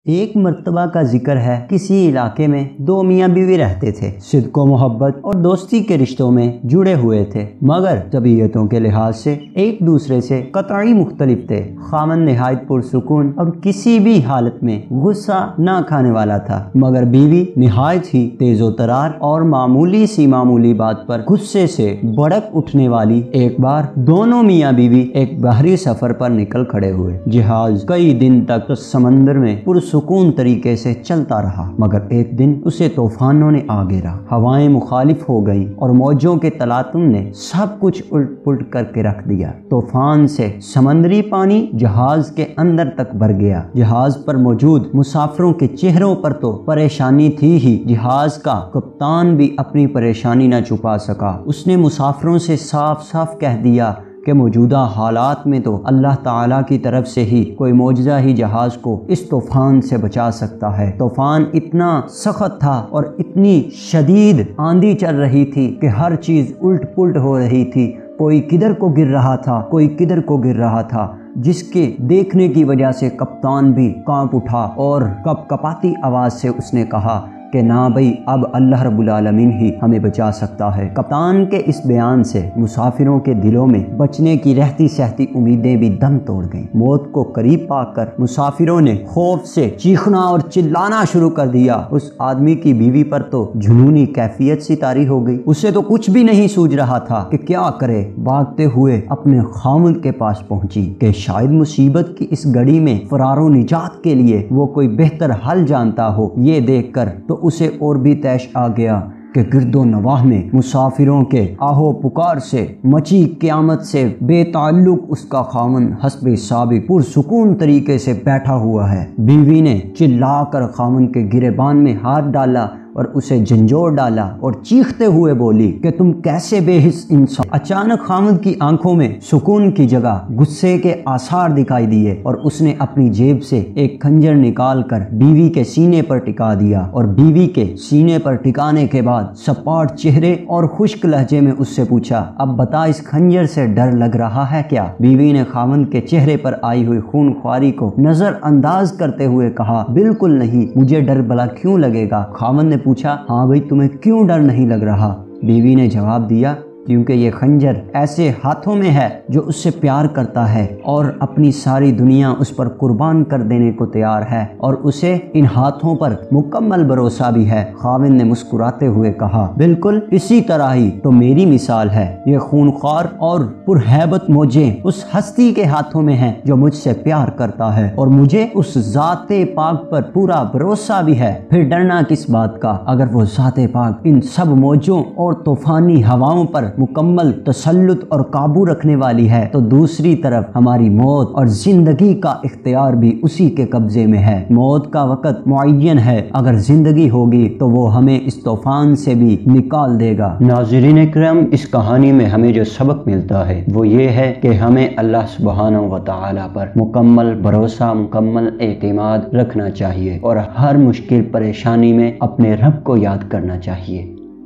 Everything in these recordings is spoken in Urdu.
ایک مرتبہ کا ذکر ہے، کسی علاقے میں دو میاں بیوی رہتے تھے، صدق و محبت اور دوستی کے رشتوں میں جڑے ہوئے تھے، مگر طبیعتوں کے لحاظ سے ایک دوسرے سے قطعی مختلف تھے۔ خاوند نہایت پرسکون اور کسی بھی حالت میں غصہ نہ کھانے والا تھا، مگر بیوی نہایت ہی تیز و ترار اور معمولی بات پر غصے سے بھڑک اٹھنے والی۔ ایک بار دونوں میاں بیوی ایک بحری سفر پر نکل کھڑے ہوئے۔ جہاز کئی دن تک سمندر میں پرسکون طریقے سے چلتا رہا، مگر ایک دن اسے طوفانوں نے آ گھیرا۔ ہوائیں مخالف ہو گئیں اور موجوں کے تلاطم نے سب کچھ الٹ پلٹ کر کے رکھ دیا۔ طوفان سے سمندری پانی جہاز کے اندر تک بھر گیا۔ جہاز پر موجود مسافروں کے چہروں پر تو پریشانی تھی ہی، جہاز کا کپتان بھی اپنی پریشانی نہ چھپا سکا۔ اس نے مسافروں سے صاف صاف کہہ دیا کہ موجودہ حالات میں تو اللہ تعالیٰ کی طرف سے ہی کوئی معجزہ ہی جہاز کو اس طوفان سے بچا سکتا ہے۔ طوفان اتنا سخت تھا اور اتنی شدید آندھی چل رہی تھی کہ ہر چیز الٹ پلٹ ہو رہی تھی، کوئی کدھر کو گر رہا تھا، کوئی کدھر کو گر رہا تھا، جس کے دیکھنے کی وجہ سے کپتان بھی کانپ اٹھا اور کپ کپاتی آواز سے اس نے کہا کہ نہ بھئی، اب اللہ رب العالمین ہی ہمیں بچا سکتا ہے۔ کپتان کے اس بیان سے مسافروں کے دلوں میں بچنے کی رہتی سہتی امیدیں بھی دم توڑ گئیں۔ موت کو قریب پا کر مسافروں نے خوف سے چیخنا اور چلانا شروع کر دیا۔ اس آدمی کی بیوی پر تو جنونی کیفیت سی طاری ہو گئی۔ اسے تو کچھ بھی نہیں سوچ رہا تھا کہ کیا کرے۔ بھاگتے ہوئے اپنے خاوند کے پاس پہنچی کہ شاید مصیبت کی اس گھڑی میں فرار و نجات کے لیے وہ کوئی بہتر حل جانتا ہو۔ یہ دیکھ کر تو اسے اور بھی تیش آ گیا کہ گرد و نواح میں مسافروں کے آہو پکار سے مچی قیامت سے بے تعلق اس کا خاوند حسب سابق پرسکون طریقے سے بیٹھا ہوا ہے۔ بیوی نے چلا کر خاوند کے گریبان میں ہاتھ ڈالا اور اسے جھنجھوڑ ڈالا اور چیختے ہوئے بولی کہ تم کیسے بے حس انسان۔ اچانک خاوند کی آنکھوں میں سکون کی جگہ غصے کے آثار دکھائی دیے اور اس نے اپنی جیب سے ایک خنجر نکال کر بیوی کے سینے پر ٹکا دیا، اور بیوی کے سینے پر ٹکانے کے بعد سپاٹ چہرے اور خشک لہجے میں اس سے پوچھا، اب بتا، اس خنجر سے ڈر لگ رہا ہے کیا؟ بیوی نے خاوند کے چہرے پر آئی ہوئی خون خواری کو نظر انداز کرتے ہوئے کہا، بالکل نہیں، مجھے ڈر بلا کیوں لگے گا؟ خاوند نے پوچھا، ہاں بھئی، تمہیں کیوں ڈر نہیں لگ رہا؟ بیوی نے جواب دیا، کیونکہ یہ خنجر ایسے ہاتھوں میں ہے جو اس سے پیار کرتا ہے اور اپنی ساری دنیا اس پر قربان کر دینے کو تیار ہے، اور اسے ان ہاتھوں پر مکمل بھروسہ بھی ہے۔ خاوند نے مسکراتے ہوئے کہا، بالکل اسی طرح ہی تو میری مثال ہے۔ یہ خونخوار اور پرہیبت موجیں اس ہستی کے ہاتھوں میں ہیں جو مجھ سے پیار کرتا ہے، اور مجھے اس ذات پاک پر پورا بھروسہ بھی ہے۔ پھر ڈرنا کس بات کا؟ اگر وہ ذات پاک ان سب موجوں اور طوفانی ہواؤں پر مکمل تسلط اور قابو رکھنے والی ہے تو دوسری طرف ہماری موت اور زندگی کا اختیار بھی اسی کے قبضے میں ہے۔ موت کا وقت معین ہے، اگر زندگی ہوگی تو وہ ہمیں اس طوفان سے بھی نکال دے گا۔ ناظرین اکرام، اس کہانی میں ہمیں جو سبق ملتا ہے وہ یہ ہے کہ ہمیں اللہ سبحانہ و تعالی پر مکمل بھروسہ، مکمل اعتماد رکھنا چاہیے اور ہر مشکل پریشانی میں اپنے رب کو یاد کرنا چاہیے۔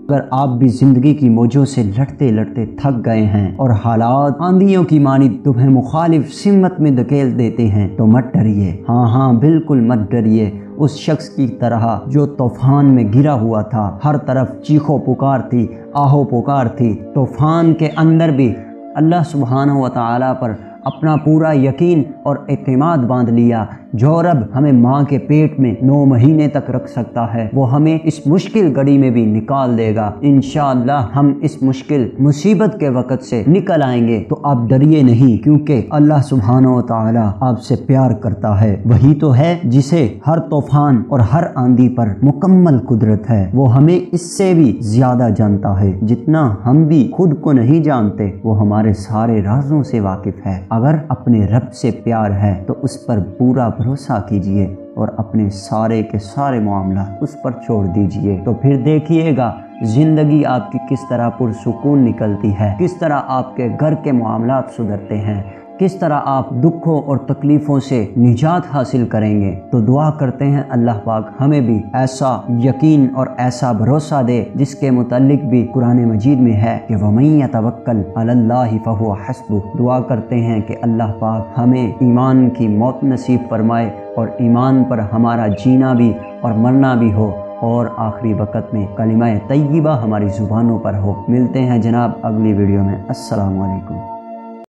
اگر آپ بھی زندگی کی موجوں سے لڑتے لڑتے تھک گئے ہیں اور حالات آندھیوں کی مانند تمہیں مخالف سمت میں دھکیل دیتے ہیں تو مت ڈریے، ہاں بالکل مت ڈریے۔ اس شخص کی طرح جو طوفان میں گرا ہوا تھا، ہر طرف چیخو پکار تھی، آہو پکار تھی، طوفان کے اندر بھی اللہ سبحانہ و تعالیٰ پر اپنا پورا یقین اور اعتماد باندھ لیا۔ جو رب ہمیں ماں کے پیٹ میں 9 مہینے تک رکھ سکتا ہے، وہ ہمیں اس مشکل گھڑی میں بھی نکال دے گا۔ انشاءاللہ ہم اس مشکل مصیبت کے وقت سے نکل آئیں گے، تو آپ ڈریے نہیں، کیونکہ اللہ سبحانہ و تعالی آپ سے پیار کرتا ہے۔ وہی تو ہے جسے ہر طوفان اور ہر آندھی پر مکمل قدرت ہے۔ وہ ہمیں اس سے بھی زیادہ جانتا ہے، جتنا ہم بھی خود کو نہیں جانتے۔ وہ ہمارے سارے رازوں سے واقف ہے۔ اگر اپنے رب سے پیار ہے تو اس پر پورا بھروسہ کیجئے اور اپنے سارے کے سارے معاملات اس پر چھوڑ دیجئے، تو پھر دیکھیے گا زندگی آپ کی کس طرح پرسکون نکلتی ہے، کس طرح آپ کے گھر کے معاملات سدھرتے ہیں، کس طرح آپ دکھوں اور تکلیفوں سے نجات حاصل کریں گے۔ تو دعا کرتے ہیں اللہ پاک ہمیں بھی ایسا یقین اور ایسا بھروسہ دے جس کے متعلق بھی قرآن مجید میں ہے کہ وَمَن يَتَوَكَّلْ عَلَى اللَّهِ فَهُوَ حَسْبُهُ۔ دعا کرتے ہیں کہ اللہ پاک ہمیں ایمان کی موت نصیب فرمائے اور ایمان پر ہمارا جینا بھی اور مرنا بھی ہو، اور آخری وقت میں کلمہ طیبہ ہماری زبانوں پر ہو۔ ملتے ہیں جناب اگلی ویڈیو میں۔ السلام علیکم۔